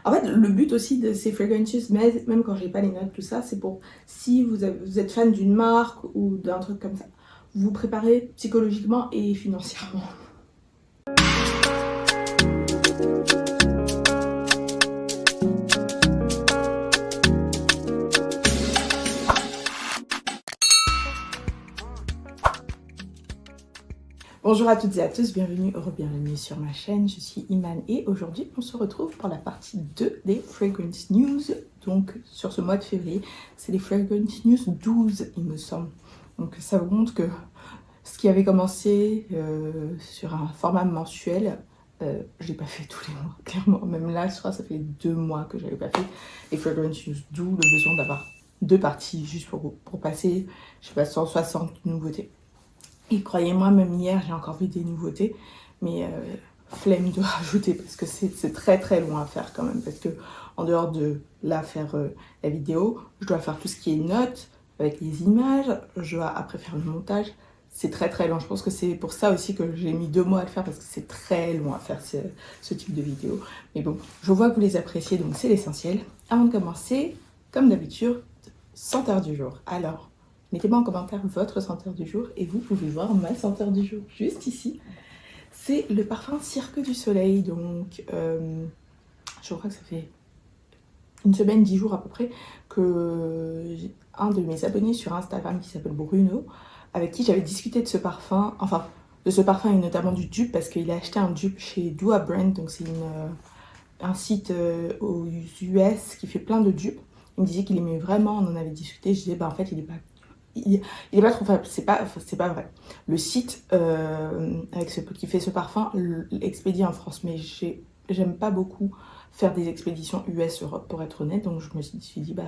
En fait, le but aussi de ces fragrances, même quand j'ai pas les notes, tout ça, c'est pour si vous êtes fan d'une marque ou d'un truc comme ça, vous préparez psychologiquement et financièrement. Bonjour à toutes et à tous, bienvenue sur ma chaîne, je suis Iman et aujourd'hui on se retrouve pour la partie 2 des Fragrance News. Donc sur ce mois de février, c'est les Fragrance News 12 il me semble. Donc ça vous montre que ce qui avait commencé sur un format mensuel, je l'ai pas fait tous les mois, clairement. Même là, je crois que ça fait 2 mois que j'avais pas fait les Fragrance News, d'où le besoin d'avoir 2 parties juste pour passer, je sais pas, 160 nouveautés. Et croyez-moi, même hier, j'ai encore vu des nouveautés, mais flemme de rajouter parce que c'est très très loin à faire quand même. Parce que en dehors de là faire la vidéo, je dois faire tout ce qui est notes avec les images, je dois après faire le montage. C'est très très long. Je pense que c'est pour ça aussi que j'ai mis 2 mois à le faire parce que c'est très long à faire ce type de vidéo. Mais bon, je vois que vous les appréciez, donc c'est l'essentiel. Avant de commencer, comme d'habitude, senteur du jour. Alors, mettez-moi en commentaire votre senteur du jour et vous pouvez voir ma senteur du jour juste ici. C'est le parfum Cirque du Soleil. Donc, je crois que ça fait une semaine, 10 jours à peu près, que un de mes abonnés sur Instagram qui s'appelle Bruno, avec qui j'avais discuté de ce parfum, enfin de ce parfum et notamment du dupe parce qu'il a acheté un dupe chez Dua Brand, donc c'est un site aux US qui fait plein de dupes. Il me disait qu'il aimait vraiment, on en avait discuté, je disais bah en fait il est pas trop faible, c'est pas vrai. Le site qui fait ce parfum l'expédie en France, mais j'aime pas beaucoup faire des expéditions US-Europe pour être honnête, donc je me suis dit bah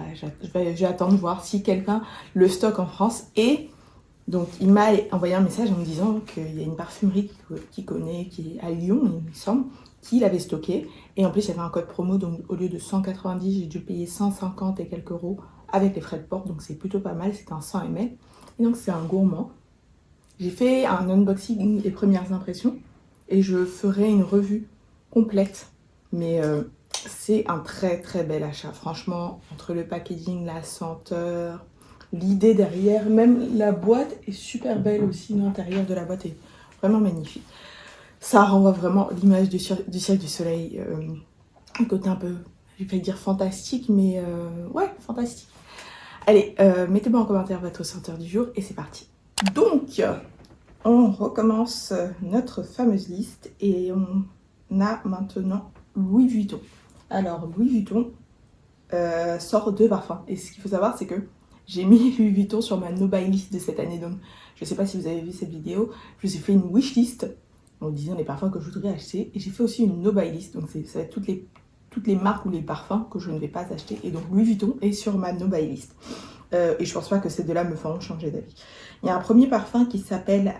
j'attends de voir si quelqu'un le stocke en France. Et donc il m'a envoyé un message en me disant qu'il y a une parfumerie qu'il connaît, qui est à Lyon il me semble, qui l'avait stocké, et en plus il y avait un code promo, donc au lieu de 190 j'ai dû payer 150 et quelques euros avec les frais de port, donc c'est plutôt pas mal. C'est un 100 ml et donc c'est un gourmand. J'ai fait un unboxing, les premières impressions, et je ferai une revue complète, mais c'est un très très bel achat, franchement, entre le packaging, la senteur, l'idée derrière, même la boîte est super belle aussi, l'intérieur de la boîte est vraiment magnifique. Ça renvoie vraiment l'image du Cirque du Soleil, un côté un peu, je vais pas dire fantastique, mais ouais, fantastique. Allez, mettez-moi en commentaire votre senteur du jour et c'est parti. Donc, on recommence notre fameuse liste et on a maintenant Louis Vuitton. Alors, Louis Vuitton sort 2 parfums. Et ce qu'il faut savoir, c'est que j'ai mis Louis Vuitton sur ma no buy list de cette année. Donc, je sais pas si vous avez vu cette vidéo, je vous ai fait une wish list en disant les parfums que je voudrais acheter. Et j'ai fait aussi une no buy list, donc ça va être toutes les marques ou les parfums que je ne vais pas acheter. Et donc Louis Vuitton est sur ma no buy list. Et je pense pas que ces deux-là me feront changer d'avis. Il y a un premier parfum qui s'appelle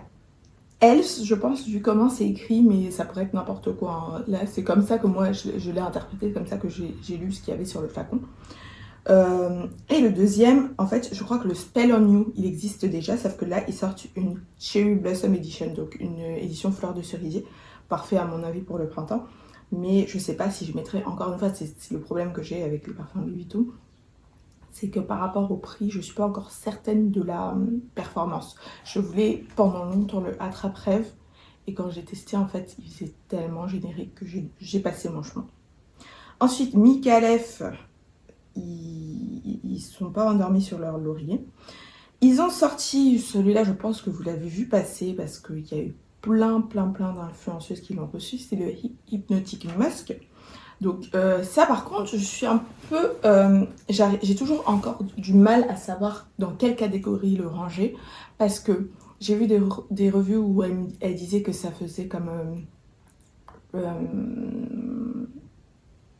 Else, je pense, vu comment c'est écrit, mais ça pourrait être n'importe quoi. Hein. Là, c'est comme ça que moi, je l'ai interprété, comme ça que j'ai lu ce qu'il y avait sur le flacon. Et le deuxième, en fait, je crois que le Spell on You, il existe déjà, sauf que là, ils sortent une Cherry Blossom Edition, donc une édition fleur de cerisier, parfait à mon avis pour le printemps. Mais je sais pas si je mettrai, encore une fois, c'est le problème que j'ai avec les parfums Louis Vuitton, c'est que par rapport au prix, je suis pas encore certaine de la performance. Je voulais pendant longtemps le attrape-rêve, et quand j'ai testé, en fait, il faisait tellement générique que j'ai passé mon chemin. Ensuite, Micallef, ils sont pas endormis sur leur laurier. Ils ont sorti, celui-là, je pense que vous l'avez vu passer, parce qu'il y a eu plein d'influenceuses qui l'ont reçu, c'est le Hypnotic Musk. Donc ça par contre, je suis un peu, j'ai toujours encore du mal à savoir dans quelle catégorie le ranger, parce que j'ai vu des revues où elle disait que ça faisait comme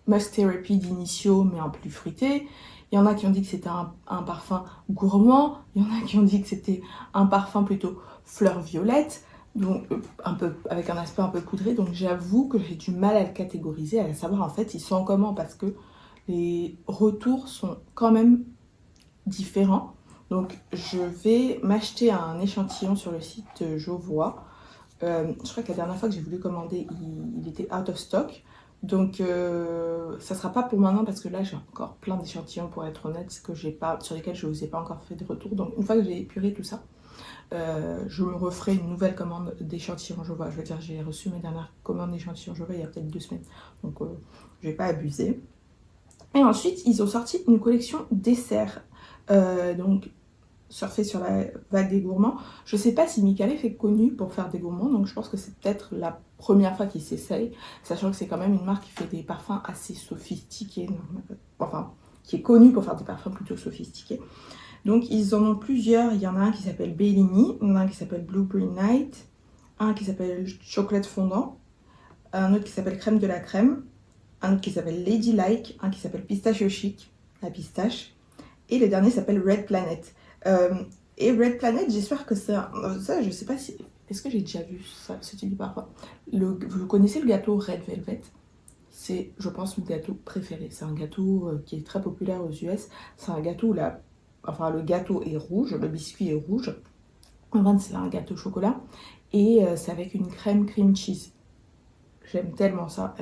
Musk Therapy d'initio mais en plus fruité. Il y en a qui ont dit que c'était un parfum gourmand, il y en a qui ont dit que c'était un parfum plutôt fleur violette, donc avec un aspect un peu poudré. Donc j'avoue que j'ai du mal à le catégoriser, à savoir en fait ils sont comment, parce que les retours sont quand même différents. Donc je vais m'acheter un échantillon sur le site Jovois. Je crois que la dernière fois que j'ai voulu commander, il était out of stock. Donc ça sera pas pour maintenant parce que là j'ai encore plein d'échantillons pour être honnête, sur lesquels je vous ai pas encore fait de retour. Donc une fois que j'ai épuré tout ça, je me referai une nouvelle commande d'échantillons Jowa. Je veux dire, j'ai reçu mes dernières commandes d'échantillons Jowa il y a peut-être 2 semaines, donc je vais pas abuser. Et ensuite ils ont sorti une collection dessert, donc surfer sur la vague des gourmands. Je sais pas si Micallef est connu pour faire des gourmands, donc je pense que c'est peut-être la première fois qu'il s'essaye, sachant que c'est quand même une marque qui fait des parfums assez sophistiqués, enfin qui est connue pour faire des parfums plutôt sophistiqués. Donc ils en ont plusieurs, il y en a un qui s'appelle Bellini, il y en a un qui s'appelle Blueberry Night, un qui s'appelle Chocolat fondant, un autre qui s'appelle Crème de la crème, un autre qui s'appelle Ladylike, un qui s'appelle Pistachio chic, la pistache, et le dernier s'appelle Red Planet. Et Red Planet, j'espère que ça, je sais pas si... Est-ce que j'ai déjà vu ça, ce type de parfum? Vous connaissez le gâteau Red Velvet? C'est, je pense, mon gâteau préféré. C'est un gâteau qui est très populaire aux US. C'est un gâteau où le gâteau est rouge, le biscuit est rouge. En fait, c'est un gâteau au chocolat. Et c'est avec une crème cream cheese. J'aime tellement ça,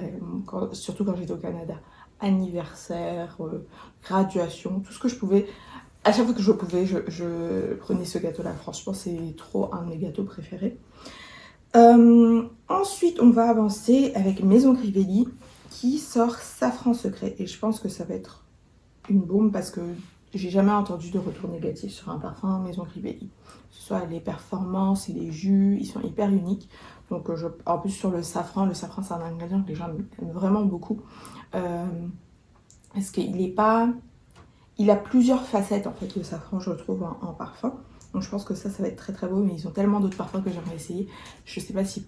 surtout quand j'étais au Canada. Anniversaire, graduation, tout ce que je pouvais. À chaque fois que je pouvais, je prenais ce gâteau-là. Franchement, c'est trop un de mes gâteaux préférés. Ensuite, on va avancer avec Maison Crivelli qui sort Safran Secret. Et je pense que ça va être une bombe parce que j'ai jamais entendu de retour négatif sur un parfum Maison Crivelli. Que ce soit les performances, les jus, ils sont hyper uniques. Donc, en plus, sur le safran c'est un ingrédient que les gens aiment vraiment beaucoup. Parce qu'il est pas... Il a plusieurs facettes en fait, le safran, je le trouve en parfum. Donc je pense que ça va être très très beau, mais ils ont tellement d'autres parfums que j'aimerais essayer. Je sais pas si...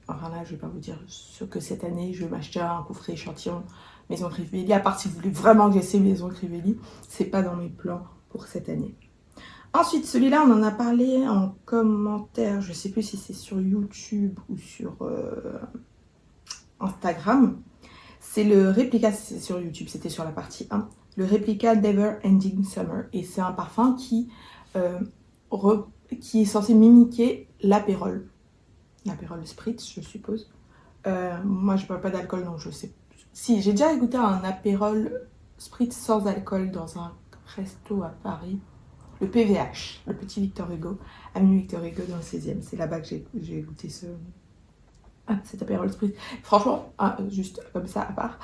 Enfin là, je vais pas vous dire ce que cette année, je vais m'acheter un coffret échantillon Maison Crivelli. À part si vous voulez vraiment que j'essaie Maison Crivelli, c'est pas dans mes plans pour cette année. Ensuite, celui-là, on en a parlé en commentaire. Je sais plus si c'est sur YouTube ou sur Instagram. C'est le réplica, c'est sur YouTube, c'était sur la partie 1. Le réplica Never Ending Summer. Et c'est un parfum qui est censé mimiquer l'apérole. L'apérole spritz, je suppose. Moi, je bois pas d'alcool, donc je sais. Si, j'ai déjà goûté un apérole spritz sans alcool dans un resto à Paris. Le PVH, le petit Victor Hugo, avenue Victor Hugo dans le 16e. C'est là-bas que j'ai goûté cet apérole spritz. Franchement, juste comme ça à part,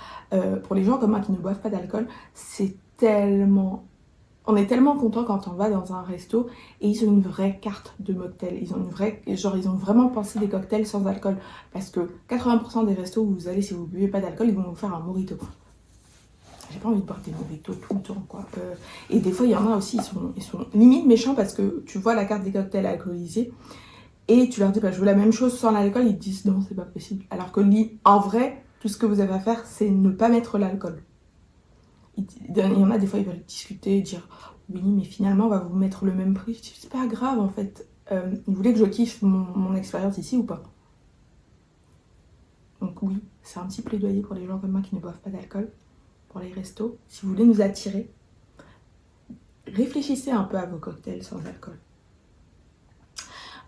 pour les gens comme moi qui ne boivent pas d'alcool, c'est tellement... On est tellement content quand on va dans un resto et ils ont une vraie carte de mocktail. Ils ont vraiment pensé des cocktails sans alcool. Parce que 80% des restos où vous allez, si vous ne buvez pas d'alcool, ils vont vous faire un mojito. J'ai pas envie de boire des mojitos tout le temps, quoi. Et des fois, il y en a aussi, ils sont limite méchants parce que tu vois la carte des cocktails alcoolisés et tu leur dis, je veux la même chose sans l'alcool. Ils te disent, non, c'est pas possible. Alors que en vrai, tout ce que vous avez à faire, c'est ne pas mettre l'alcool. Il y en a des fois, ils veulent discuter, dire, oui, mais finalement, on va vous mettre le même prix. Je dis, c'est pas grave, en fait. Vous voulez que je kiffe mon expérience ici ou pas? Donc oui, c'est un petit plaidoyer pour les gens comme moi qui ne boivent pas d'alcool. Pour les restos, si vous voulez nous attirer, réfléchissez un peu à vos cocktails sans alcool.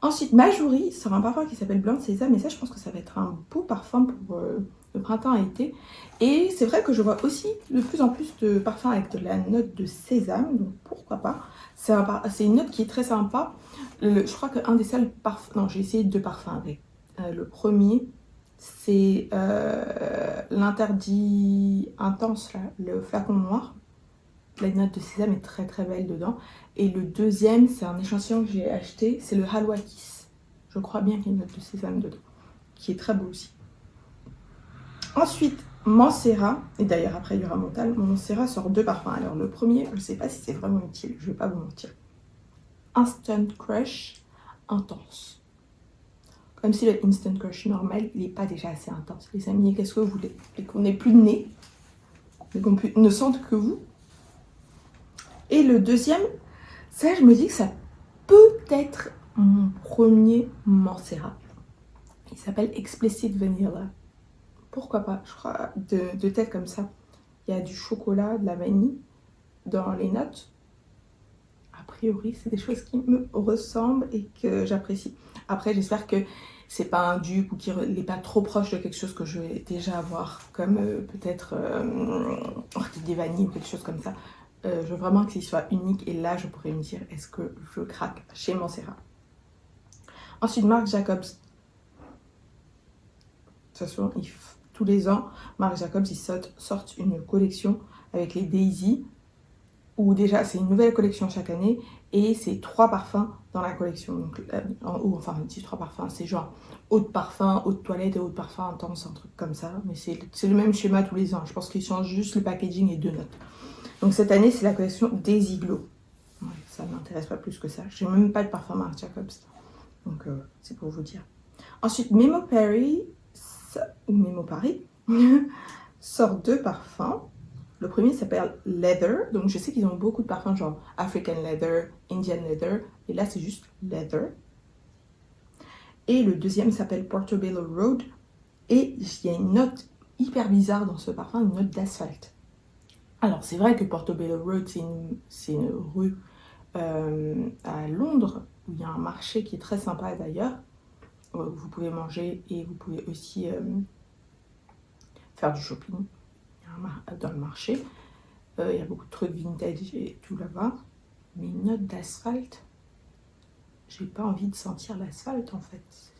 Ensuite, Majouri sort un parfum qui s'appelle Blanc de Sésame, et ça, je pense que ça va être un beau parfum pour le printemps et été. Et c'est vrai que je vois aussi de plus en plus de parfums avec de la note de sésame, donc pourquoi pas. C'est une note qui est très sympa. Je crois qu'un des seuls parfums... Non, j'ai essayé 2 parfums avec. Le premier, c'est l'interdit intense, là, le flacon noir. La note de sésame est très très belle dedans. Et le deuxième, c'est un échantillon que j'ai acheté, c'est le Halwa Kiss. Je crois bien qu'il y a une note de sésame dedans, qui est très beau aussi. Ensuite, Mancera, et d'ailleurs après il y aura Montal, Mancera sort 2 parfums. Alors le premier, je ne sais pas si c'est vraiment utile, je ne vais pas vous mentir. Instant Crush intense. Comme si le Instant Crush normal, il n'est pas déjà assez intense. Les amis, qu'est-ce que vous voulez? Et qu'on n'ait plus de nez, mais qu'on ne sente que vous. Et le deuxième, ça, je me dis que ça peut être mon premier Mancera. Il s'appelle Explicit Vanilla. Pourquoi pas? Je crois, de tête comme ça. Il y a du chocolat, de la vanille dans les notes. A priori, c'est des choses qui me ressemblent et que j'apprécie. Après, j'espère que c'est pas un dupe ou qu'il n'est pas trop proche de quelque chose que je vais déjà avoir, comme peut-être Orchidée Vanille ou quelque chose comme ça. Je veux vraiment qu'il soit unique et là je pourrais me dire est-ce que je craque chez Montserrat. Ensuite, Marc Jacobs. De toute façon, tous les ans, Marc Jacobs ils sortent une collection avec les Daisy, où déjà c'est une nouvelle collection chaque année et c'est 3 parfums dans la collection. Donc, enfin, je dis 3 parfums, c'est genre eau de parfum, eau de toilette et eau de parfum intense, un truc comme ça. Mais c'est le même schéma tous les ans. Je pense qu'ils changent juste le packaging et 2 notes. Donc cette année, c'est la collection Daisy Glow. Ouais, ça ne m'intéresse pas plus que ça. Je n'ai même pas de parfum Marc Jacobs. Donc c'est pour vous dire. Ensuite, Memo Paris sort 2 parfums. Le premier s'appelle Leather. Donc je sais qu'ils ont beaucoup de parfums genre African Leather, Indian Leather. Et là, c'est juste Leather. Et le deuxième s'appelle Portobello Road. Et il y a une note hyper bizarre dans ce parfum, une note d'asphalte. Alors, c'est vrai que Portobello Road, c'est une rue à Londres, où il y a un marché qui est très sympa d'ailleurs. Vous pouvez manger et vous pouvez aussi faire du shopping dans le marché. Il y a beaucoup de trucs vintage et tout là-bas. Mais une note d'asphalte, j'ai pas envie de sentir l'asphalte en fait.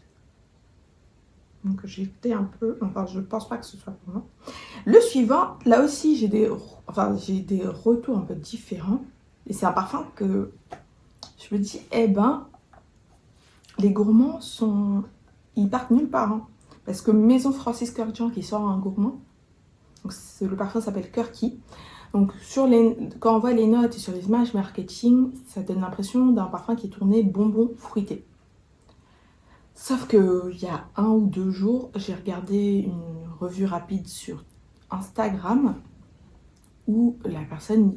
Donc j'étais un peu... Enfin, je pense pas que ce soit pour moi. Le suivant, là aussi, j'ai des retours un peu différents. Et c'est un parfum que je me dis, eh ben, les gourmands ils partent nulle part. Hein. Parce que Maison Francis Kurkdjian qui sort un gourmand, donc le parfum s'appelle Kirky. Donc quand on voit les notes et sur les images marketing, ça donne l'impression d'un parfum qui est tourné bonbon fruité. Sauf qu'il y a 1 ou 2 jours, j'ai regardé une revue rapide sur Instagram où la personne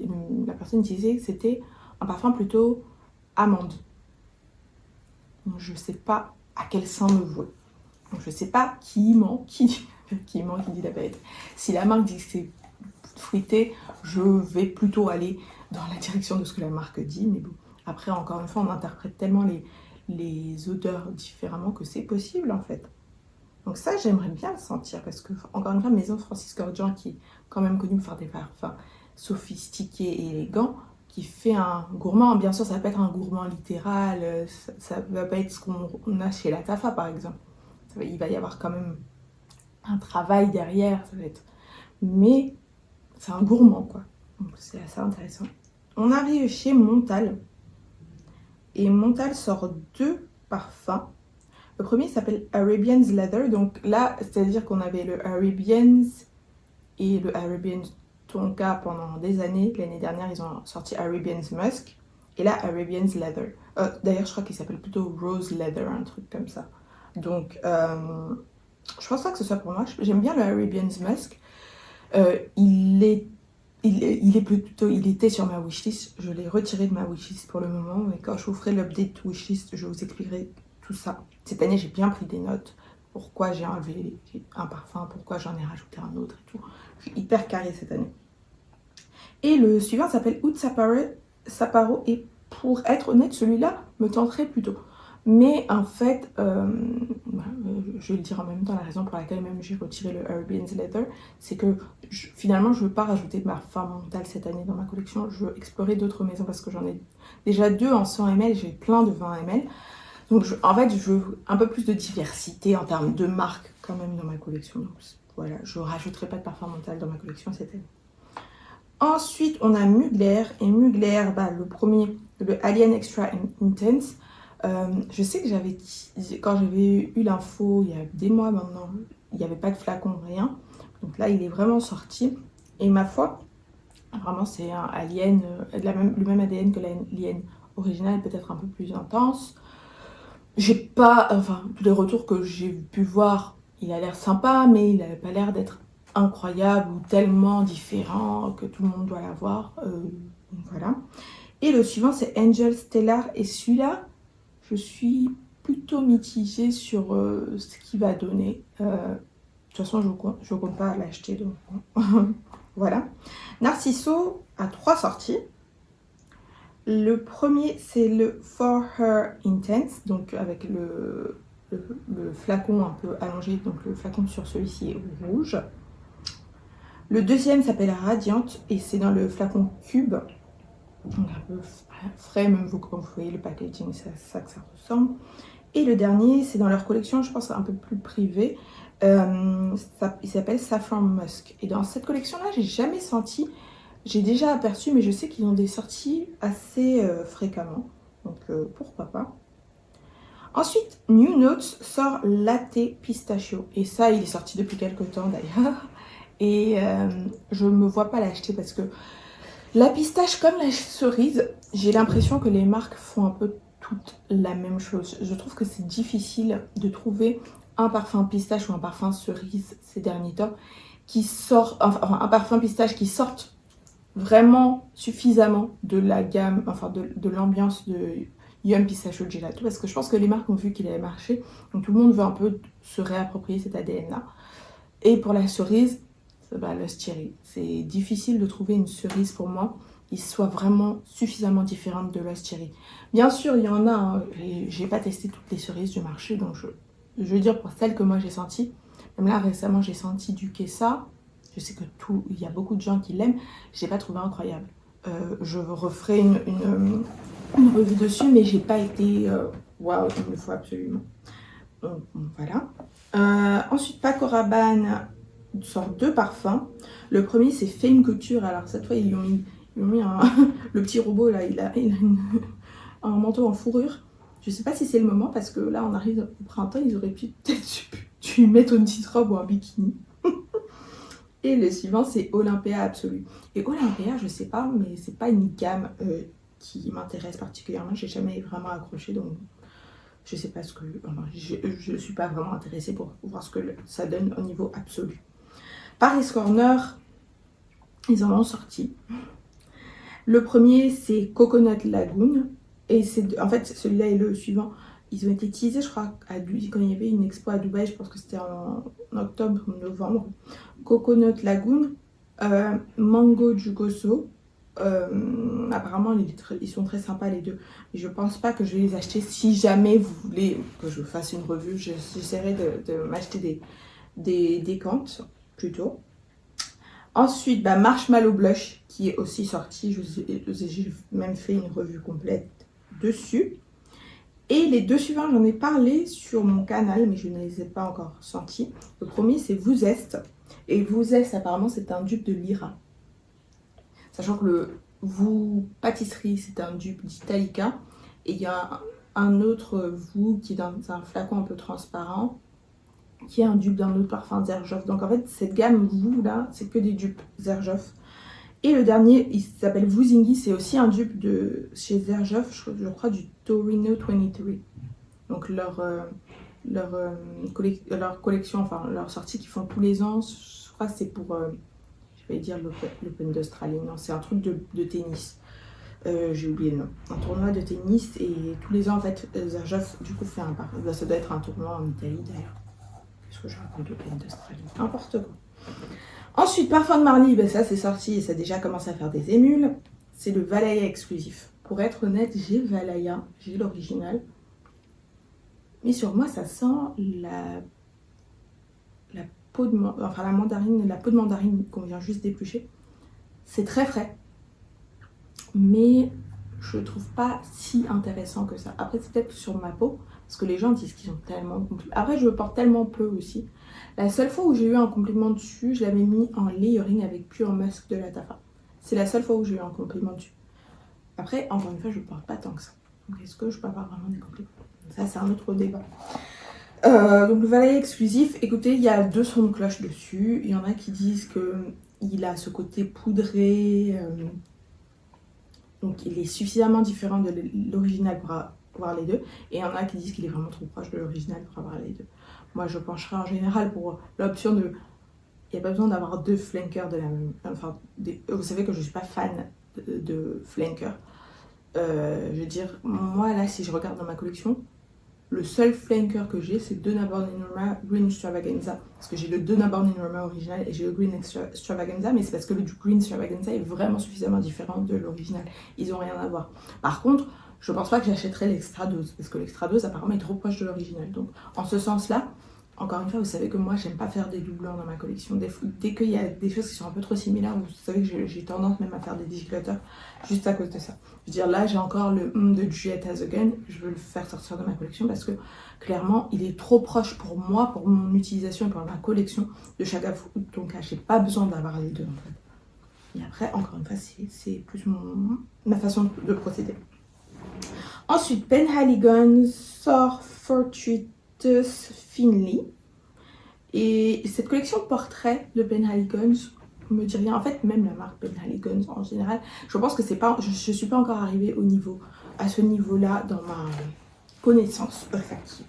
disait que c'était un parfum plutôt amande. Donc je ne sais pas à quel sein me vouer. Donc je ne sais pas qui ment, qui dit la vérité. Si la marque dit que c'est fruité, je vais plutôt aller dans la direction de ce que la marque dit. Mais bon, après, encore une fois, on interprète tellement les odeurs différemment que c'est possible en fait. Donc ça, j'aimerais bien le sentir parce que, encore une fois, Maison Francis Kurkdjian, qui est quand même connue pour faire des parfums sophistiqués et élégants, qui fait un gourmand. Bien sûr, ça va pas être un gourmand littéral, ça va pas être ce qu'on a chez la Tafa par exemple. Il va y avoir quand même un travail derrière, ça va être... Mais c'est un gourmand quoi. Donc c'est assez intéressant. On arrive chez Montal. Et Montal sort 2 parfums. Le premier s'appelle Arabian's Leather. Donc là, c'est-à-dire qu'on avait le Arabian's et le Arabian Tonka pendant des années. L'année dernière, ils ont sorti Arabian's Musk. Et là, Arabian's Leather. D'ailleurs, je crois qu'il s'appelle plutôt Rose Leather, un truc comme ça. Donc, je pense pas que ce soit pour moi. J'aime bien le Arabian's Musk. Il était sur ma wishlist. Je l'ai retiré de ma wishlist pour le moment. Mais quand je vous ferai l'update wishlist, je vous expliquerai tout ça. Cette année, j'ai bien pris des notes. Pourquoi j'ai enlevé un parfum, pourquoi j'en ai rajouté un autre et tout. Je suis hyper carrée cette année. Et le suivant s'appelle Oud Sapporo. Et pour être honnête, celui-là me tenterait plutôt. Mais en fait, je vais le dire en même temps, la raison pour laquelle même j'ai retiré le Arabian's Leather, c'est que finalement je ne veux pas rajouter de parfum Montal cette année dans ma collection. Je veux explorer d'autres maisons parce que j'en ai déjà 2 en 100 ml, j'ai plein de 20 ml. Donc en fait, je veux un peu plus de diversité en termes de marques quand même dans ma collection. Donc voilà, je ne rajouterai pas de parfum Montal dans ma collection cette année. Ensuite, on a Mugler. Et Mugler, le premier, le Alien Extra Intense. Je sais que quand j'avais eu l'info il y a des mois maintenant, il n'y avait pas de flacon, rien. Donc là, il est vraiment sorti. Et ma foi, vraiment, c'est un alien, le même ADN que l'alien original, peut-être un peu plus intense. J'ai pas, tous les retours que j'ai pu voir, il a l'air sympa, mais il n'avait pas l'air d'être incroyable ou tellement différent que tout le monde doit l'avoir. Voilà. Et le suivant, c'est Angel Stellar. Et celui-là, je suis plutôt mitigée sur ce qu'il va donner. De toute façon, je ne compte pas l'acheter. Donc voilà. Narciso a 3 sorties. Le premier, c'est le For Her Intense, donc avec le le flacon un peu allongé, donc le flacon sur celui-ci est rouge. Le deuxième s'appelle Radiant et c'est dans le flacon cube. Donc un peu frais, même vous, quand vous voyez le packaging, c'est ça que ça ressemble. Et le dernier, c'est dans leur collection, je pense un peu plus privée. Il s'appelle Saffron Musk. Et dans cette collection-là, j'ai jamais senti, j'ai déjà aperçu, mais je sais qu'ils ont des sorties assez fréquemment. Donc pourquoi pas. Ensuite, New Notes sort Latte Pistachio. Et ça, il est sorti depuis quelques temps d'ailleurs. Et je me vois pas l'acheter parce que la pistache comme la cerise, j'ai l'impression que les marques font un peu toutes la même chose. Je trouve que c'est difficile de trouver un parfum pistache ou un parfum cerise ces derniers temps qui sort, enfin un parfum pistache qui sorte vraiment suffisamment de la gamme, enfin de l'ambiance de Yum Pistachio Gelato, parce que je pense que les marques ont vu qu'il avait marché, donc tout le monde veut un peu se réapproprier cet ADN là. Et pour la cerise, Lost Cherry, c'est difficile de trouver une cerise pour moi qui soit vraiment suffisamment différente de Lost Cherry. Bien sûr, il y en a, hein, j'ai pas testé toutes les cerises du marché, donc je veux dire pour celles que moi j'ai senties. Même là récemment j'ai senti du Kessa. Je sais que il y a beaucoup de gens qui l'aiment. Je l'ai pas trouvé incroyable. Je referai une revue dessus, mais j'ai pas été waouh, il me le faut absolument. Donc voilà. Ensuite, Paco Rabanne sort 2 parfums. Le premier c'est Fame Couture. Alors cette fois ils lui ont mis le petit robot là, il a un manteau en fourrure. Je sais pas si c'est le moment parce que là on arrive au printemps, ils auraient peut-être dû mettre une petite robe ou un bikini. Et le suivant c'est Olympia Absolue. Et Olympia, je sais pas, mais c'est pas une gamme qui m'intéresse particulièrement. J'ai jamais vraiment accroché, donc je sais pas ce que. Enfin, je suis pas vraiment intéressée pour voir ce que ça donne au niveau absolu. Paris Corner, ils en ont sorti. Le premier c'est Coconut Lagoon. Et c'est en fait celui-là et le suivant. Ils ont été teasés, je crois, quand il y avait une expo à Dubaï, je pense que c'était en octobre ou novembre. Coconut Lagoon, Mango Jugoso. Apparemment, ils sont très sympas les deux. Et je pense pas que je vais les acheter. Si jamais vous voulez que je fasse une revue, j'essaierai de m'acheter des décantes plutôt. Ensuite, Marshmallow Blush qui est aussi sorti. J'ai même fait une revue complète dessus. Et les deux suivants, j'en ai parlé sur mon canal, mais je ne les ai pas encore sentis. Le premier, c'est Vous Est. Et Vous Est, apparemment, c'est un dupe de Lyra. Sachant que le Vous Pâtisserie, c'est un dupe d'Italica. Et il y a un autre Vous qui est dans un flacon un peu transparent, qui est un dupe d'un autre parfum Xerjoff. Donc en fait, cette gamme Vous, là, c'est que des dupes Xerjoff. Et le dernier, il s'appelle Vuzingi, c'est aussi un dupe de chez Xerjoff, je crois du Torino 23. Donc leur collection, enfin leur sortie qu'ils font tous les ans, je crois que c'est pour, je vais dire l'Open d'Australie, non, c'est un truc de tennis. J'ai oublié le nom. Un tournoi de tennis et tous les ans en fait, Xerjoff du coup fait ça doit être un tournoi en Italie d'ailleurs. Qu'est-ce que je raconte, l'Open d'Australie? N'importe quoi. Ensuite, Parfum de Marly, ça c'est sorti et ça a déjà commencé à faire des émules. C'est le Valaya exclusif. Pour être honnête, j'ai Valaya, j'ai l'original. Mais sur moi, ça sent la peau de mandarine qu'on vient juste d'éplucher. C'est très frais. Mais je le trouve pas si intéressant que ça. Après, c'est peut-être sur ma peau, parce que les gens disent qu'ils sont tellement compliqués. Après, je le porte tellement peu aussi. La seule fois où j'ai eu un compliment dessus, je l'avais mis en layering avec Pure Musk de la Tafa. C'est la seule fois où j'ai eu un compliment dessus. Après, encore une fois, je ne porte pas tant que ça. Donc, est-ce que je peux avoir vraiment des compliments? Ça, c'est un autre débat. Donc, le Valaya exclusif, écoutez, il y a 2 sons de cloche dessus. Il y en a qui disent qu'il a ce côté poudré. Donc, il est suffisamment différent de l'original pour avoir les deux. Et il y en a qui disent qu'il est vraiment trop proche de l'original pour avoir les deux. Moi, je pencherai en général pour l'option de... Il n'y a pas besoin d'avoir 2 flankers de la même... Enfin, vous savez que je ne suis pas fan de flankers. Je veux dire, moi, là, si je regarde dans ma collection, le seul flanker que j'ai, c'est Donna Born in Roma Green Extravaganza. Parce que j'ai le Donna Born in Roma original et j'ai le Green Extravaganza, mais c'est parce que le Green Extravaganza est vraiment suffisamment différent de l'original. Ils n'ont rien à voir. Par contre, je pense pas que j'achèterai l'extra dose, parce que l'extra dose apparemment est trop proche de l'original. Donc en ce sens-là, encore une fois, vous savez que moi j'aime pas faire des doublons dans ma collection. Dès qu'il y a des choses qui sont un peu trop similaires, vous savez que j'ai tendance même à faire des digiclateurs juste à cause de ça. Je veux dire, là j'ai encore le de Juliette Has Again, je veux le faire sortir de ma collection parce que clairement il est trop proche pour moi, pour mon utilisation et pour ma collection de Shaka Food. Donc j'ai pas besoin d'avoir les deux en fait. Et après, encore une fois, c'est plus ma façon de procéder. Ensuite, Penhaligon sort Fortuitous Finley. Et cette collection portrait de Penhaligon me dit rien. En fait, même la marque Penhaligon en général, je pense que c'est pas, je suis pas encore arrivée à ce niveau-là dans ma connaissance olfactive.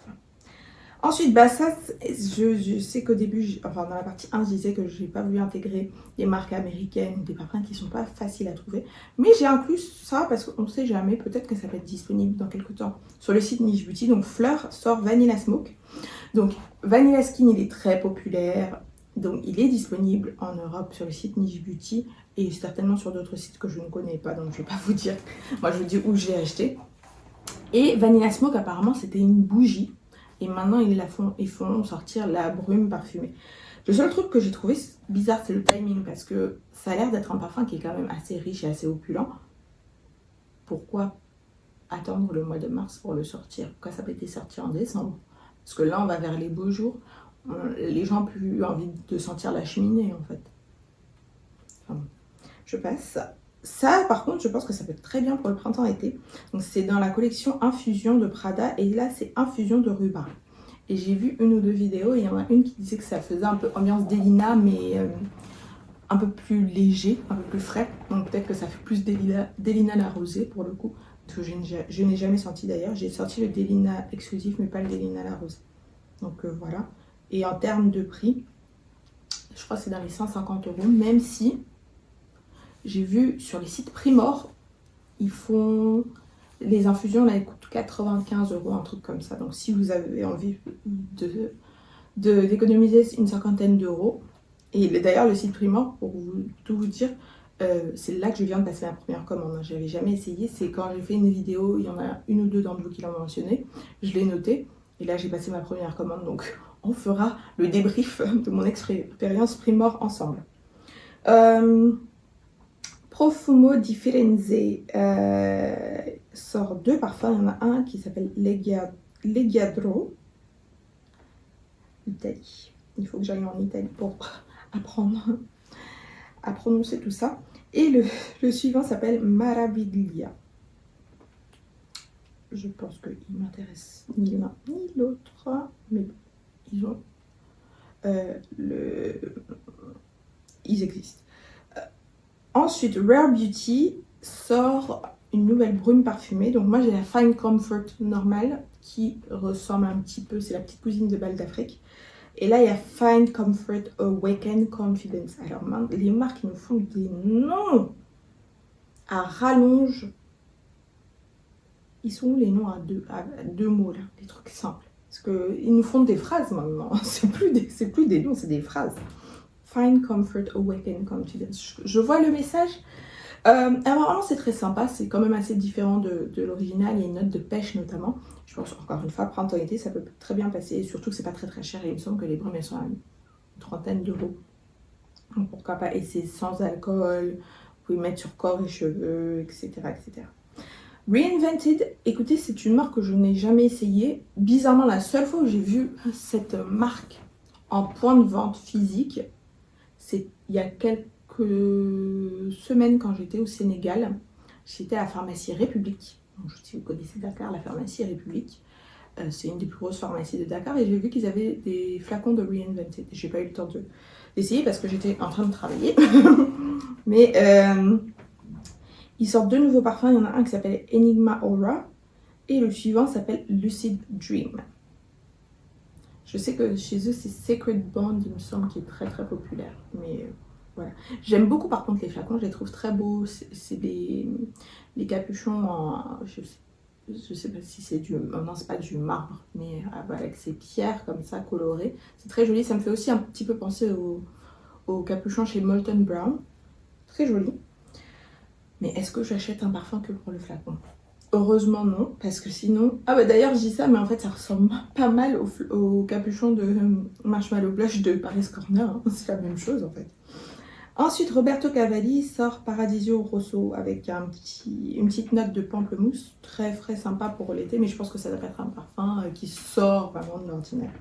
Ensuite, bah ça, je sais qu'au début, enfin dans la partie 1, je disais que je n'ai pas voulu intégrer des marques américaines, des parfums qui ne sont pas faciles à trouver. Mais j'ai inclus ça parce qu'on ne sait jamais, peut-être que ça va être disponible dans quelques temps sur le site Niche Beauty. Donc Fleur sort Vanilla Smoke. Donc Vanilla Skin, il est très populaire. Donc il est disponible en Europe sur le site Niche Beauty et certainement sur d'autres sites que je ne connais pas. Donc je ne vais pas vous dire, moi je vous dis où j'ai acheté. Et Vanilla Smoke, apparemment, c'était une bougie. Et maintenant, ils font sortir la brume parfumée. Le seul truc que j'ai trouvé bizarre, c'est le timing. Parce que ça a l'air d'être un parfum qui est quand même assez riche et assez opulent. Pourquoi attendre le mois de mars pour le sortir? Pourquoi ça peut être sorti en décembre? Parce que là, on va vers les beaux jours. Les gens n'ont plus envie de sentir la cheminée, en fait. Enfin, je passe. Ça, par contre, je pense que ça peut être très bien pour le printemps-été. Donc, c'est dans la collection Infusion de Prada. Et là, c'est Infusion de Rhubarbe. Et j'ai vu une ou deux vidéos. Et il y en a une qui disait que ça faisait un peu ambiance Délina, mais un peu plus léger, un peu plus frais. Donc, peut-être que ça fait plus Délina la rosée, pour le coup. Que je n'ai jamais senti d'ailleurs. J'ai sorti le Délina exclusif, mais pas le Délina la rosée. Donc, voilà. Et en termes de prix, je crois que c'est dans les 150 €, même si... J'ai vu sur les sites Primor, ils font les infusions, là, elles coûtent 95 €, un truc comme ça. Donc, si vous avez envie d'économiser une cinquantaine d'euros, et d'ailleurs, le site Primor, pour tout vous dire, c'est là que je viens de passer ma première commande. Je n'avais jamais essayé. C'est quand j'ai fait une vidéo, il y en a une ou deux d'entre vous qui l'ont mentionné. Je l'ai noté. Et là, j'ai passé ma première commande. Donc, on fera le débrief de mon expérience Primor ensemble. Profumo di Firenze sort deux parfums. Il y en a un qui s'appelle Leggiadro, Italie. Il faut que j'aille en Italie pour apprendre à prononcer tout ça. Et le suivant s'appelle Maraviglia. Je pense qu'il ne m'intéresse ni l'un ni l'autre, mais ils ont ils existent. Ensuite, Rare Beauty sort une nouvelle brume parfumée. Donc moi j'ai la Fine Comfort normale qui ressemble un petit peu, c'est la petite cousine de Bal d'Afrique. Et là il y a Fine Comfort Awaken Confidence. Alors les marques nous font des noms à rallonge. Ils sont où les noms à deux mots là, des trucs simples. Parce qu'ils nous font des phrases maintenant. C'est plus des noms, c'est des phrases. Fine Comfort Awaken Confidence. Je vois le message. Vraiment, c'est très sympa. C'est quand même assez différent de l'original. Il y a une note de pêche notamment. Je pense encore une fois, printemps-été, ça peut très bien passer. Surtout que c'est pas très très cher. Et il me semble que les brumes, elles sont à une trentaine d'euros. Donc pourquoi pas. Et c'est sans alcool. Vous pouvez mettre sur corps et cheveux, etc. etc. Reinvented, écoutez, c'est une marque que je n'ai jamais essayée. Bizarrement, la seule fois où j'ai vu cette marque en point de vente physique, c'est il y a quelques semaines quand j'étais au Sénégal. J'étais à la pharmacie République. Donc, si vous connaissez Dakar, la pharmacie République, c'est une des plus grosses pharmacies de Dakar. Et j'ai vu qu'ils avaient des flacons de Reinvented. J'ai pas eu le temps d'essayer parce que j'étais en train de travailler. Mais ils sortent deux nouveaux parfums. Il y en a un qui s'appelle Enigma Aura et le suivant s'appelle Lucid Dream. Je sais que chez eux, c'est Sacred Bond, il me semble, qui est très très populaire. Mais voilà. J'aime beaucoup par contre les flacons, je les trouve très beaux. C'est des capuchons en... Je sais pas si c'est du... Non, c'est pas du marbre, mais avec ces pierres comme ça colorées. C'est très joli, ça me fait aussi un petit peu penser au capuchon chez Molton Brown. Très joli. Mais est-ce que j'achète un parfum que pour le flacon? Heureusement non, parce que sinon... Ah bah d'ailleurs je dis ça, mais en fait ça ressemble pas mal au capuchon de Marshmallow Blush de Paris Corner, hein. C'est la même chose en fait. Ensuite, Roberto Cavalli sort Paradiso Rosso avec une petite note de pamplemousse, très frais, sympa pour l'été, mais je pense que ça devrait être un parfum qui sort vraiment de l'ordinaire.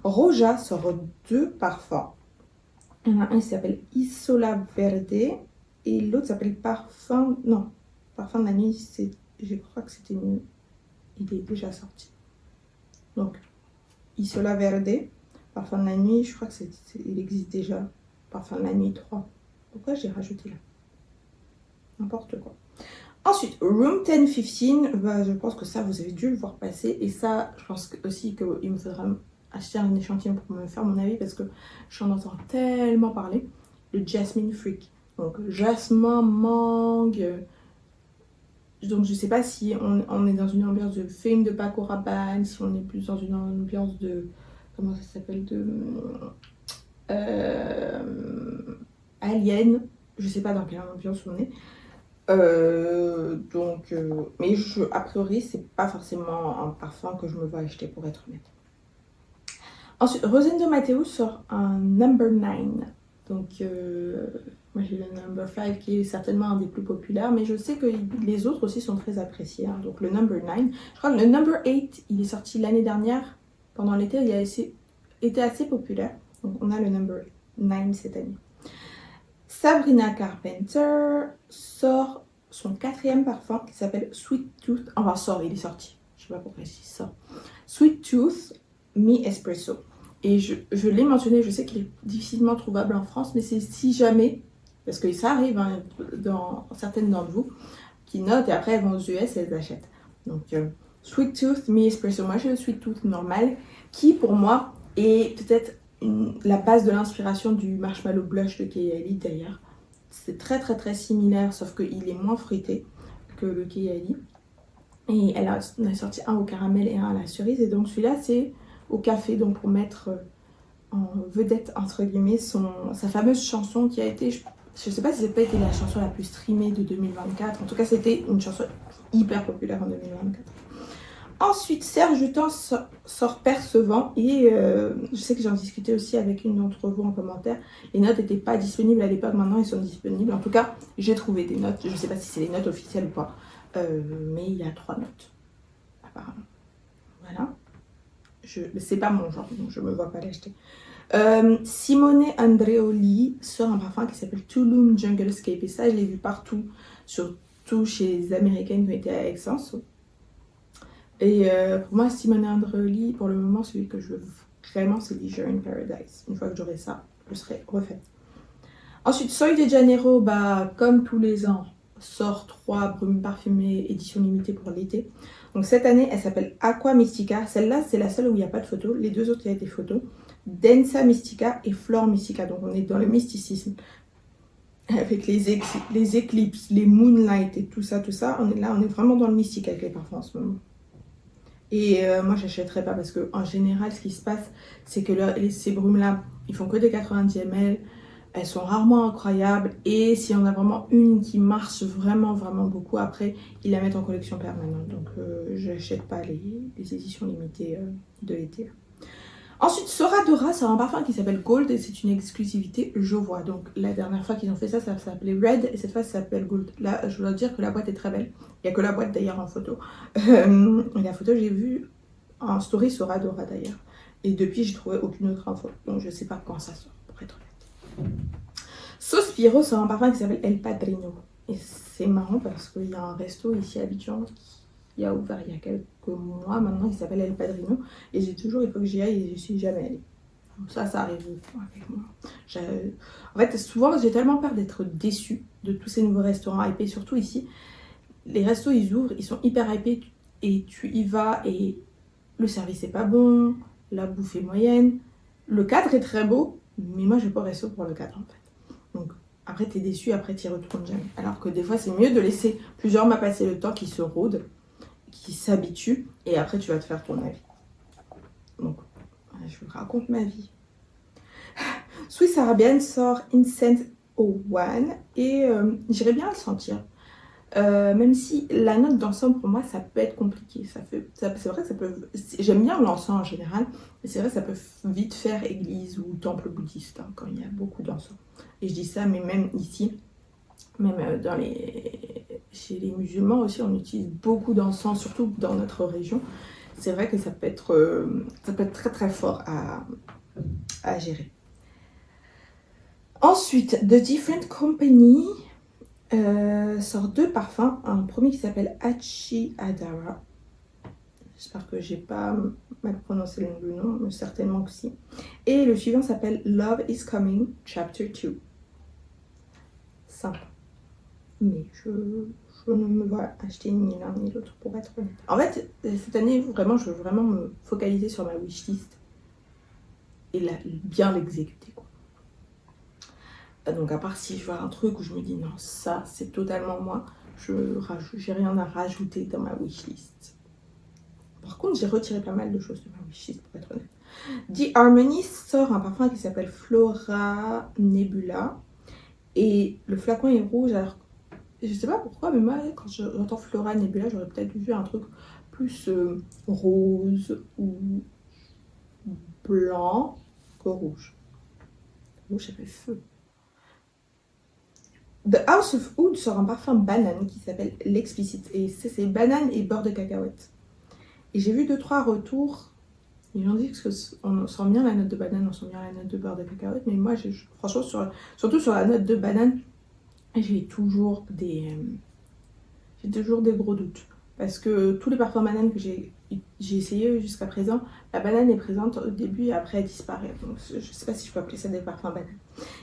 Roja sort 2 parfums. Il y en a un qui s'appelle Isola Verde et l'autre s'appelle Parfum... Non, Parfum de la nuit, je crois que c'était il est déjà sorti. Donc, Isola Verde, Parfum de la nuit, je crois que il existe déjà. Parfum de la nuit 3. Pourquoi j'ai rajouté là? N'importe quoi. Ensuite, Room 1015, bah, je pense que ça, vous avez dû le voir passer. Et ça, je pense aussi qu'il me faudra acheter un échantillon pour me faire mon avis parce que j'en entends tellement parler. Le Jasmine Freak. Donc, jasmin, mangue. Donc, je sais pas si on est dans une ambiance de film de Paco Rabanne, si on est plus dans une ambiance de... Comment ça s'appelle? Alien, je sais pas dans quelle ambiance on est. Mais a priori, c'est pas forcément un parfum que je me vois acheter pour être honnête. Ensuite, Rosendo Matteo sort un Number 9. Donc, moi j'ai le Number 5 qui est certainement un des plus populaires, mais je sais que les autres aussi sont très appréciés. Hein. Donc, le Number 9. Je crois que le Number 8, il est sorti l'année dernière. Pendant l'été, il a été assez populaire. Donc, on a le Number 9 cette année. Sabrina Carpenter sort son 4e parfum qui s'appelle Sweet Tooth. Enfin, il est sorti. Je sais pas pourquoi il sort. Sweet Tooth Mi Espresso. Et je l'ai mentionné, je sais qu'il est difficilement trouvable en France, mais c'est si jamais, parce que ça arrive hein, dans certaines d'entre vous, qui notent et après elles vont aux US et elles achètent. Donc, Sweet Tooth Mi Espresso. Moi, j'ai le Sweet Tooth normal, qui pour moi est peut-être la base de l'inspiration du Marshmallow Blush de Kayali d'ailleurs. C'est très très très similaire, sauf qu'il est moins fruité que le Kayali. Et on a sorti un au caramel et un à la cerise. Et donc celui-là c'est au café, donc pour mettre en vedette entre guillemets sa fameuse chanson qui a été, je sais pas si c'est pas été la chanson la plus streamée de 2024. En tout cas c'était une chanson hyper populaire en 2024. Ensuite, Serge Lutens sort Percevant et je sais que j'en discutais aussi avec une d'entre vous en commentaire. Les notes n'étaient pas disponibles à l'époque, maintenant elles sont disponibles. En tout cas, j'ai trouvé des notes, je ne sais pas si c'est les notes officielles ou pas, mais il y a 3 notes, apparemment. Voilà. C'est pas mon genre, donc je ne me vois pas l'acheter. Simone Andreoli sort un parfum qui s'appelle Tulum Junglescape et ça, je l'ai vu partout, surtout chez les Américaines qui ont été à Aix-en. Et pour moi, Simone Andreoli, pour le moment, celui que je veux vraiment, c'est Leisure in Paradise. Une fois que j'aurai ça, je serai refaite. Ensuite, Sol de Janeiro, bah, comme tous les ans, sort 3 brumes parfumées édition limitée pour l'été. Donc cette année, elle s'appelle Aqua Mystica. Celle-là, c'est la seule où il n'y a pas de photo. Les deux autres, il y a des photos. Densa Mystica et Flore Mystica. Donc on est dans le mysticisme. Avec les éclipses, les moonlight et tout ça. On est vraiment dans le mystique avec les parfums en ce moment. Et moi j'achèterais pas parce que en général ce qui se passe c'est que ces brumes là ils font que des 90 ml, elles sont rarement incroyables et si on a vraiment une qui marche vraiment beaucoup après ils la mettent en collection permanente, donc j'achète pas les éditions limitées de l'été. Ensuite, Sora Dora sort un parfum qui s'appelle Gold et c'est une exclusivité Je Vois. Donc la dernière fois qu'ils ont fait ça, ça s'appelait Red et cette fois ça s'appelle Gold. Là, je dois dire que la boîte est très belle. Il n'y a que la boîte d'ailleurs en photo. La photo, j'ai vu en story Sora Dora d'ailleurs. Et depuis, j'ai trouvé aucune autre info. Donc je sais pas quand ça sort, pour être honnête. Sospiro sort un parfum qui s'appelle El Padrino. Et c'est marrant parce qu'il y a un resto ici à Abidjan qui a ouvert il y a quelques mois maintenant, il s'appelle El Padrino et j'ai toujours, il faut que j'y aille et je suis jamais allée. Donc ça arrive avec moi. En fait, souvent j'ai tellement peur d'être déçue de tous ces nouveaux restaurants hypés, surtout ici. Les restos ils ouvrent, ils sont hyper hypés et tu y vas et le service est pas bon, la bouffe est moyenne, le cadre est très beau, mais moi je vais pas au resto pour le cadre en fait. Donc après t'es déçu, après t'y retournes jamais. Alors que des fois c'est mieux de laisser plusieurs mois passer le temps qui se rôdent, qui s'habitue et après tu vas te faire ton avis. Donc je vous raconte ma vie. Swiss Arabian sort Incense 01 et j'irais bien le sentir. Même si la note d'encens pour moi ça peut être compliqué, c'est vrai que ça peut, j'aime bien l'encens en général, mais c'est vrai que ça peut vite faire église ou temple bouddhiste hein, quand il y a beaucoup d'encens. Et je dis ça, mais même ici, même chez les musulmans aussi, on utilise beaucoup d'encens, surtout dans notre région. C'est vrai que ça peut être très très fort à gérer. Ensuite, The Different Company sort 2 parfums. Un premier qui s'appelle Hachi Adara. J'espère que j'ai pas mal prononcé le nom, mais certainement que si. Et le suivant s'appelle Love is Coming, Chapter 2. Simple. Mais je ne me vois acheter ni l'un ni l'autre pour être honnête. En fait, cette année, vraiment, je veux vraiment me focaliser sur ma wishlist et bien l'exécuter, quoi. Donc à part si je vois un truc où je me dis non, ça c'est totalement moi, j'ai rien à rajouter dans ma wishlist. Par contre, j'ai retiré pas mal de choses de ma wishlist pour être honnête. The Harmony sort un parfum qui s'appelle Flora Nebula. Et le flacon est rouge. Alors, je sais pas pourquoi, mais moi, quand j'entends Flora Nebula, j'aurais peut-être vu un truc plus rose ou blanc que rouge. Rouge, ça fait feu. The House of Oud sort un parfum banane qui s'appelle l'Explicit. Et c'est banane et beurre de cacahuète. Et j'ai vu 2-3 retours. Ils ont dit qu'on sent bien la note de banane, on sent bien la note de beurre de cacahuète. Mais moi, franchement, surtout sur la note de banane, j'ai toujours des gros doutes. Parce que tous les parfums bananes que j'ai essayé jusqu'à présent, la banane est présente au début et après elle disparaît. Donc je sais pas si je peux appeler ça des parfums bananes.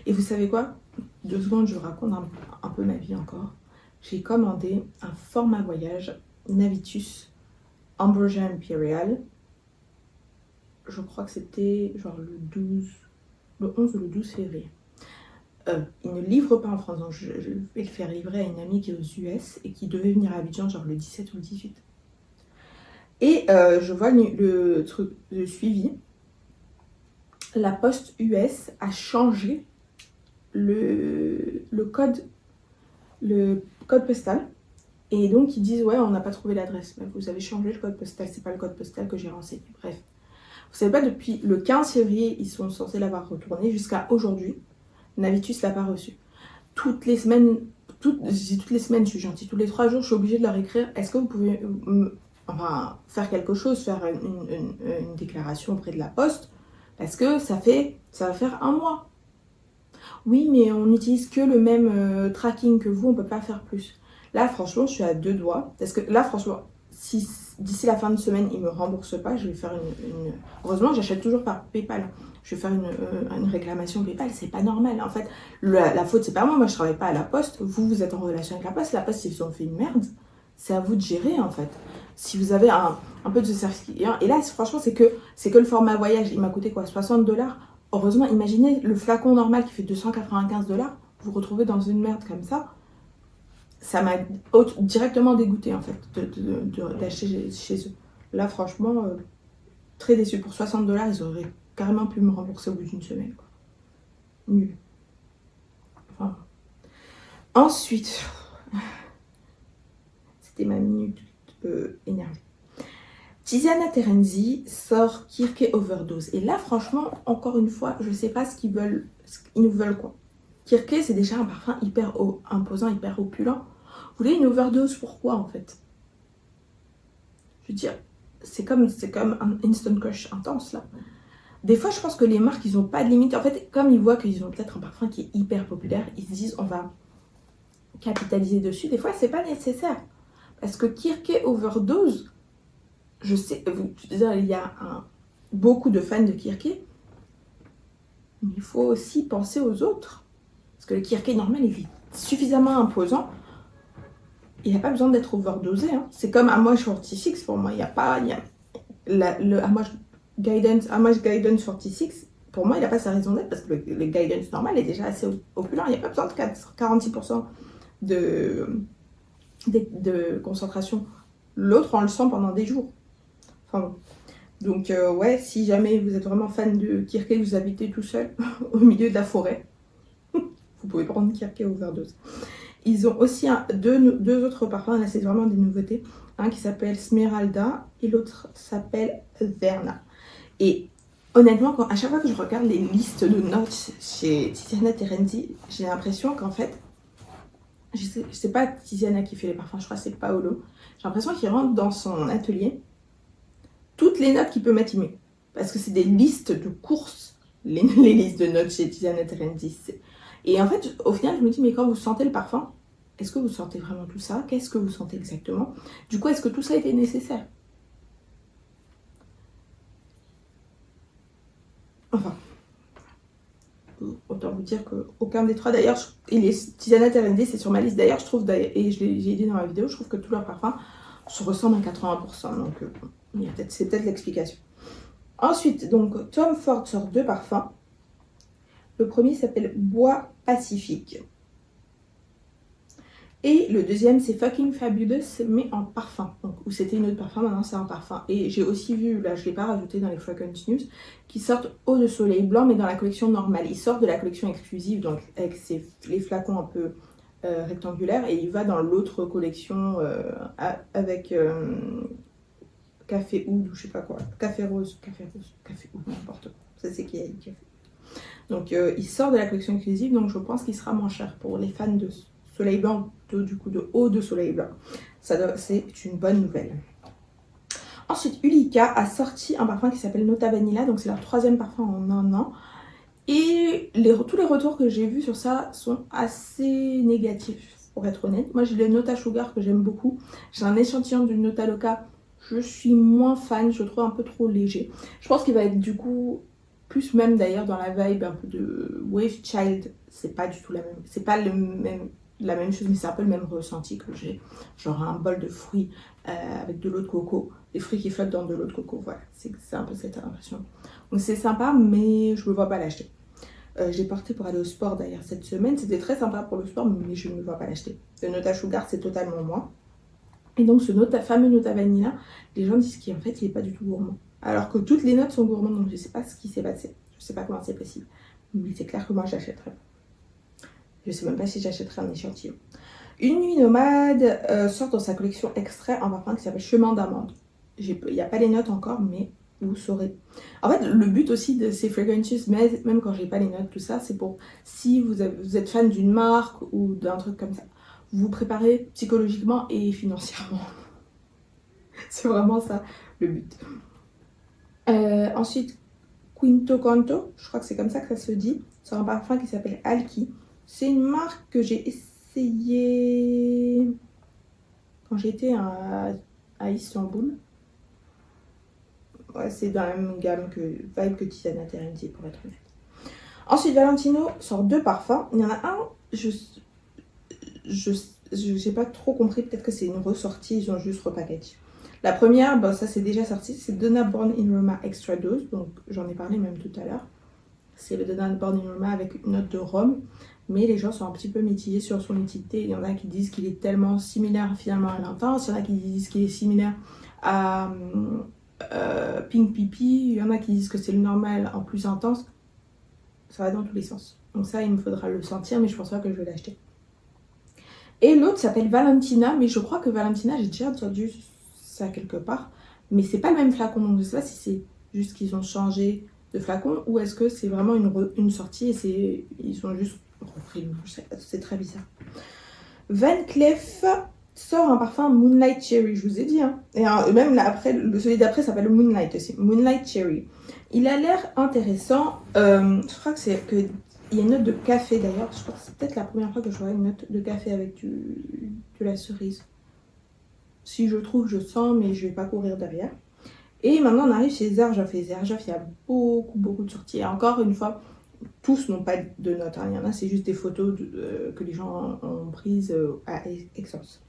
Et vous savez quoi? 2 secondes, je vous raconte un peu ma vie encore. J'ai commandé un format voyage Navitus Ambrosia Imperial. Je crois que c'était genre le 11 ou le 12 février. Il ne livre pas en France, donc je vais le faire livrer à une amie qui est aux US et qui devait venir à Abidjan genre le 17 ou le 18. Et je vois le suivi. La poste US a changé le code postal. Et donc ils disent ouais, on n'a pas trouvé l'adresse. Mais vous avez changé le code postal, c'est pas le code postal que j'ai renseigné. Bref. Vous savez pas, depuis le 15 février, ils sont censés l'avoir retourné jusqu'à aujourd'hui. Navitus l'a pas reçu. Toutes les semaines, je suis gentille, tous les 3 jours, je suis obligée de leur écrire. Est-ce que vous pouvez faire quelque chose, faire une déclaration auprès de la poste? Parce que ça va faire 1 mois. Oui, mais on n'utilise que le même tracking que vous, on peut pas faire plus. Là, franchement, je suis à 2 doigts. Parce que là, franchement, si d'ici la fin de semaine, ils me remboursent pas, je vais faire une... Heureusement, j'achète toujours par PayPal. Je vais faire une réclamation PayPal, c'est pas normal. En fait, la faute, c'est pas moi je travaille pas à la poste. Vous êtes en relation avec la poste, ils ont fait une merde. C'est à vous de gérer, en fait. Si vous avez un peu de service client... Et là, franchement, c'est que le format voyage, il m'a coûté quoi, 60 $. Heureusement, imaginez le flacon normal qui fait 295 $, vous retrouvez dans une merde comme ça. Ça m'a directement dégoûté en fait d'acheter chez eux. Là franchement, très déçu. Pour 60 $, ils auraient carrément pu me rembourser au bout d'une semaine, quoi. Nul. Enfin. Ensuite, c'était ma minute énervée. Tiziana Terenzi sort Kirke Overdose. Et là franchement, encore une fois, je sais pas ce qu'ils veulent. Ils nous veulent quoi? Kirke, c'est déjà un parfum hyper imposant, hyper opulent. Vous voulez une overdose, pourquoi en fait? Je veux dire, c'est comme un instant crush intense là. Des fois, je pense que les marques, ils n'ont pas de limite. En fait, comme ils voient qu'ils ont peut-être un parfum qui est hyper populaire, ils se disent on va capitaliser dessus. Des fois, c'est pas nécessaire. Parce que Kirke Overdose, je sais, il y a beaucoup de fans de Kirke, mais il faut aussi penser aux autres. Parce que le Kirke normal, il est suffisamment imposant. Il n'y a pas besoin d'être overdosé. Hein. C'est comme Amouage 46 pour moi. Il n'y a pas... le Amouage Guidance 46, pour moi, il n'a pas sa raison d'être parce que le Guidance normal est déjà assez opulent. Il n'y a pas besoin de 46% de concentration. L'autre, on le sent pendant des jours. Enfin bon. Donc, ouais, si jamais vous êtes vraiment fan de Kirke, vous habitez tout seul au milieu de la forêt, vous pouvez prendre Kirke Overdose. Ils ont aussi deux autres parfums, là c'est vraiment des nouveautés. Un qui s'appelle Smeralda et l'autre s'appelle Verna. Et honnêtement, à chaque fois que je regarde les listes de notes chez Tiziana Terenzi, j'ai l'impression qu'en fait, je sais pas Tiziana qui fait les parfums, je crois que c'est Paolo. J'ai l'impression qu'il rentre dans son atelier toutes les notes qu'il peut mettre, il met. Parce que c'est des listes de courses, les listes de notes chez Tiziana Terenzi. Et en fait, au final, je me dis, mais quand vous sentez le parfum, est-ce que vous sentez vraiment tout ça? Qu'est-ce que vous sentez exactement? Du coup, est-ce que tout ça était nécessaire? Enfin, autant vous dire qu'aucun des trois, d'ailleurs, et les Tiziana Terenzi, c'est sur ma liste. D'ailleurs, je trouve, et j'ai dit dans ma vidéo, je trouve que tous leurs parfums se ressemblent à 80%. Donc, c'est peut-être l'explication. Ensuite, donc, Tom Ford sort 2 parfums. Le premier s'appelle Bois Pacifique. Et le deuxième, c'est Fucking Fabulous, mais en parfum. Donc, où c'était une autre parfum, maintenant c'est un parfum. Et j'ai aussi vu, là je ne l'ai pas rajouté dans les Fragrance News, qui sortent Eau de Soleil Blanc, mais dans la collection normale. Il sort de la collection exclusive, donc avec les flacons un peu rectangulaires, et il va dans l'autre collection avec Café Oud, ou je sais pas quoi. Café Rose, Café Oud, n'importe quoi. Ça c'est qui a dit Café. Donc il sort de la collection exclusive, donc je pense qu'il sera moins cher pour les fans de Soleil Blanc, du coup de Eau de Soleil Blanc. C'est une bonne nouvelle. Ensuite, Ulika a sorti un parfum qui s'appelle Nota Vanilla, donc c'est leur 3e parfum en un an. Et tous les retours que j'ai vus sur ça sont assez négatifs, pour être honnête. Moi j'ai le Nota Sugar que j'aime beaucoup. J'ai un échantillon du Nota Loca, je suis moins fan, je le trouve un peu trop léger. Je pense qu'il va être du coup plus même d'ailleurs dans la vibe un peu de Wave Child. C'est pas du tout la même, c'est pas la même chose, mais c'est un peu le même ressenti que j'ai. Genre un bol de fruits avec de l'eau de coco, des fruits qui flottent dans de l'eau de coco, voilà, c'est un peu cette impression. Donc c'est sympa, mais je me vois pas l'acheter. J'ai porté pour aller au sport d'ailleurs cette semaine, c'était très sympa pour le sport, mais je ne me vois pas l'acheter. Le Nota Sugar, c'est totalement moi. Et donc ce fameux Nota Vanilla, les gens disent qu'en fait il n'est pas du tout gourmand. Alors que toutes les notes sont gourmandes, donc je ne sais pas ce qui s'est passé. Je ne sais pas comment c'est possible. Mais c'est clair que moi j'achèterais. Je ne sais même pas si j'achèterais un échantillon. Une nuit nomade sort dans sa collection extrait un parfum qui s'appelle Chemin d'amande. Il n'y a pas les notes encore, mais vous saurez. En fait, le but aussi de ces fragrances, même quand j'ai pas les notes, tout ça, c'est pour si vous êtes fan d'une marque ou d'un truc comme ça, vous préparez psychologiquement et financièrement. C'est vraiment ça le but. Ensuite, Quinto Canto, je crois que c'est comme ça que ça se dit, c'est un parfum qui s'appelle Alki. C'est une marque que j'ai essayé quand j'étais à Istanbul. Ouais, c'est dans la même gamme vibe que Tiziana Terenzi, pour être honnête. Ensuite, Valentino sort 2 parfums. Il y en a un, j'ai pas trop compris, peut-être que c'est une ressortie, ils ont juste repackagé. La première, bah, ça c'est déjà sorti, c'est Donna Born in Roma Extra Dose, donc j'en ai parlé même tout à l'heure. C'est le Donna Born in Roma avec une note de rhum, mais les gens sont un petit peu mitigés sur son utilité. Il y en a qui disent qu'il est tellement similaire finalement à l'Intense, il y en a qui disent qu'il est similaire à Pink Pipi, il y en a qui disent que c'est le normal en plus intense. Ça va dans tous les sens. Donc ça, il me faudra le sentir, mais je pense pas que je vais l'acheter. Et l'autre s'appelle Valentina, mais je crois que Valentina, j'ai déjà entendu ça quelque part, mais c'est pas le même flacon, donc je sais pas si c'est juste qu'ils ont changé de flacon ou est-ce que c'est vraiment une sortie et ils ont juste repris le nom, c'est très bizarre. Van Cleef sort un parfum Moonlight Cherry, je vous ai dit, hein. Et même là, après, celui d'après s'appelle Moonlight aussi, Moonlight Cherry. Il a l'air intéressant, je crois qu'il y a une note de café d'ailleurs, je crois que c'est peut-être la première fois que je vois une note de café avec de la cerise. Si je trouve, je sens, mais je vais pas courir derrière. Et maintenant, on arrive chez Xerjoff. Et Xerjoff, il y a beaucoup de sorties. Et encore une fois, tous n'ont pas de notes. Hein. Il y en a, c'est juste des photos que les gens ont prises à Exos.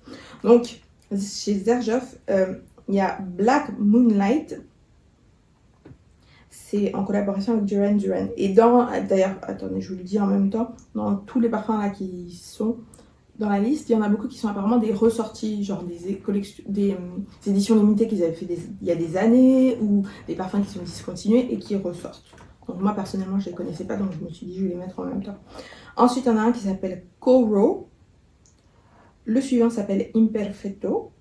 Donc, chez Xerjoff, il y a Black Moonlight. C'est en collaboration avec Duran Duran. Et d'ailleurs, attendez, je vous le dis en même temps, dans tous les parfums là qui sont dans la liste, il y en a beaucoup qui sont apparemment des ressorties, genre des éditions limitées qu'ils avaient fait il y a des années, ou des parfums qui sont discontinués et qui ressortent. Donc moi personnellement je les connaissais pas, donc je me suis dit je vais les mettre en même temps. Ensuite il y en a un qui s'appelle Koro. Le suivant s'appelle Imperfetto.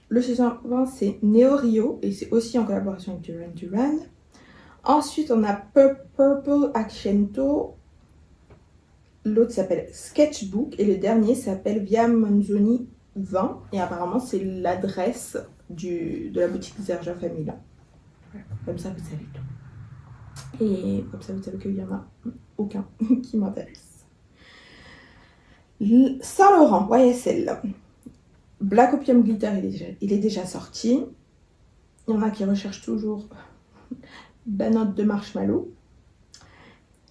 Le suivant c'est Neo Rio et c'est aussi en collaboration avec Duran Duran. Ensuite on a Purple Accento. L'autre s'appelle Sketchbook et le dernier s'appelle Via Manzoni 20 et apparemment c'est l'adresse de la boutique Zerja Famila. Comme ça vous savez tout. Et comme ça vous savez qu'il n'y en a aucun qui m'intéresse. Saint Laurent YSL. Black Opium Glitter il est déjà sorti. Il y en a qui recherchent toujours Banotte de Marshmallow.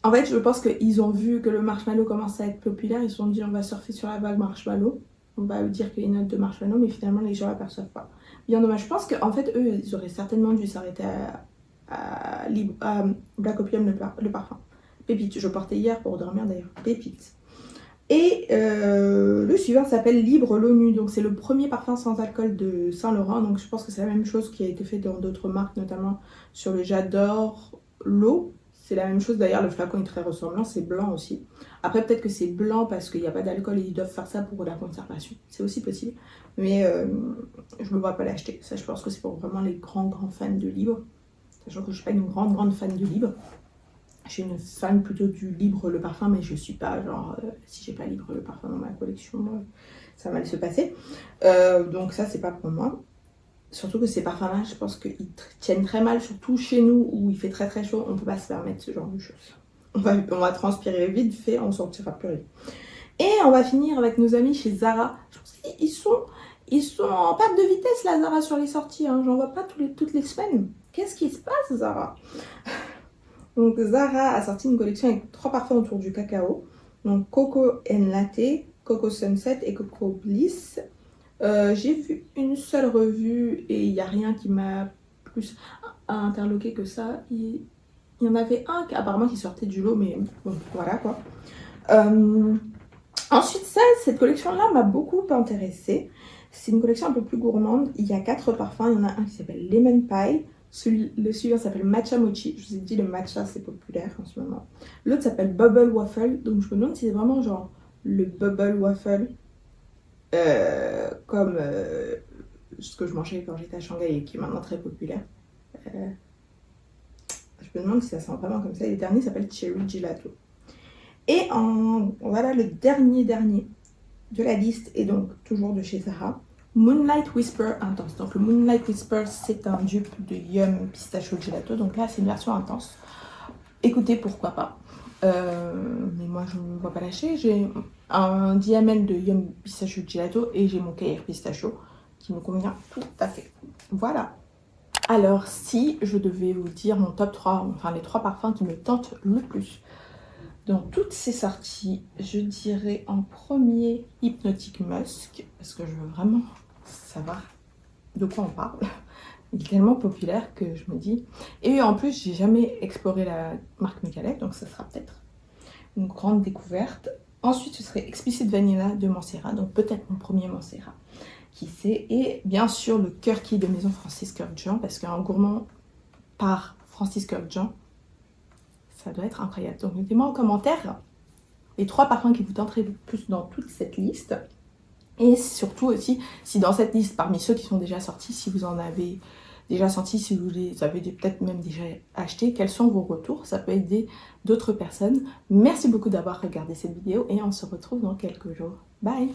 En fait, je pense qu'ils ont vu que le marshmallow commence à être populaire. Ils se sont dit, on va surfer sur la vague marshmallow. On va dire qu'il y a une note de marshmallow, mais finalement, les gens ne l'aperçoivent pas. Bien dommage. Je pense qu'en fait, eux, ils auraient certainement dû s'arrêter à Black Opium, le parfum. Pépite. Je portais hier pour dormir d'ailleurs. Pépite. Et le suivant s'appelle Libre l'ONU. Donc, c'est le premier parfum sans alcool de Saint Laurent. Donc, je pense que c'est la même chose qui a été fait dans d'autres marques, notamment sur le J'adore l'eau. C'est la même chose, d'ailleurs le flacon est très ressemblant, c'est blanc aussi. Après peut-être que c'est blanc parce qu'il n'y a pas d'alcool et ils doivent faire ça pour la conservation. C'est aussi possible, mais je ne me vois pas l'acheter. Ça je pense que c'est pour vraiment les grands fans de Libre. Sachant que je ne suis pas une grande fan de Libre. Je suis une fan plutôt du Libre le parfum, mais je ne suis pas genre, si j'ai pas Libre le parfum dans ma collection, ça va mal se passer. Donc ça c'est pas pour moi. Surtout que ces parfums-là, je pense qu'ils tiennent très mal, surtout chez nous où il fait très chaud, on ne peut pas se permettre ce genre de choses. On va transpirer vite fait, on sortira plus rien. Et on va finir avec nos amis chez Zara. Je pense qu'ils sont en perte de vitesse là, Zara, sur les sorties. Hein. J'en vois pas toutes les semaines. Qu'est-ce qui se passe, Zara? Donc Zara a sorti une collection avec 3 parfums autour du cacao. Donc Coco and Latte, Coco Sunset et Coco Bliss. J'ai vu une seule revue et il n'y a rien qui m'a plus interloqué que ça. Il y en avait un apparemment qui sortait du lot, mais bon, voilà quoi. Ensuite, cette collection-là m'a beaucoup intéressée. C'est une collection un peu plus gourmande. Il y a 4 parfums. Il y en a un qui s'appelle Lemon Pie. Le suivant s'appelle Matcha Mochi. Je vous ai dit, le matcha, c'est populaire en ce moment. L'autre s'appelle Bubble Waffle. Donc, je me demande si c'est vraiment genre le Bubble Waffle. Comme ce que je mangeais quand j'étais à Shanghai et qui est maintenant très populaire. Je me demande si ça sent vraiment comme ça. Et le dernier s'appelle Cherry Gelato. Et voilà le dernier de la liste, et donc toujours de chez Zara. Moonlight Whisper Intense. Donc le Moonlight Whisper, c'est un dupe de Yum Pistachio Gelato. Donc là, c'est une version intense. Écoutez, pourquoi pas. Mais moi je ne vois pas lâcher. J'ai un DML de Yum Pistachio Gelato et j'ai mon KR Pistachio qui me convient tout à fait. Voilà. Alors si je devais vous dire mon top 3, enfin les 3 parfums qui me tentent le plus dans toutes ces sorties, je dirais en premier Hypnotic Musk, parce que je veux vraiment savoir de quoi on parle. Il est tellement populaire que je me dis... Et en plus, j'ai jamais exploré la marque Michalef, donc ça sera peut-être une grande découverte. Ensuite, ce serait Explicit Vanilla de Mancera, donc peut-être mon premier Mancera, qui sait. Et bien sûr, le Kirky de Maison Francis Kurkdjian, parce qu'un gourmand par Francis Kurkdjian, ça doit être incroyable. Donc, mettez-moi en commentaire les 3 parfums qui vous tenteraient le plus dans toute cette liste. Et surtout aussi, si dans cette liste, parmi ceux qui sont déjà sortis, si vous en avez déjà senti, si vous les avez peut-être même déjà achetés, quels sont vos retours? Ça peut aider d'autres personnes. Merci beaucoup d'avoir regardé cette vidéo et on se retrouve dans quelques jours. Bye!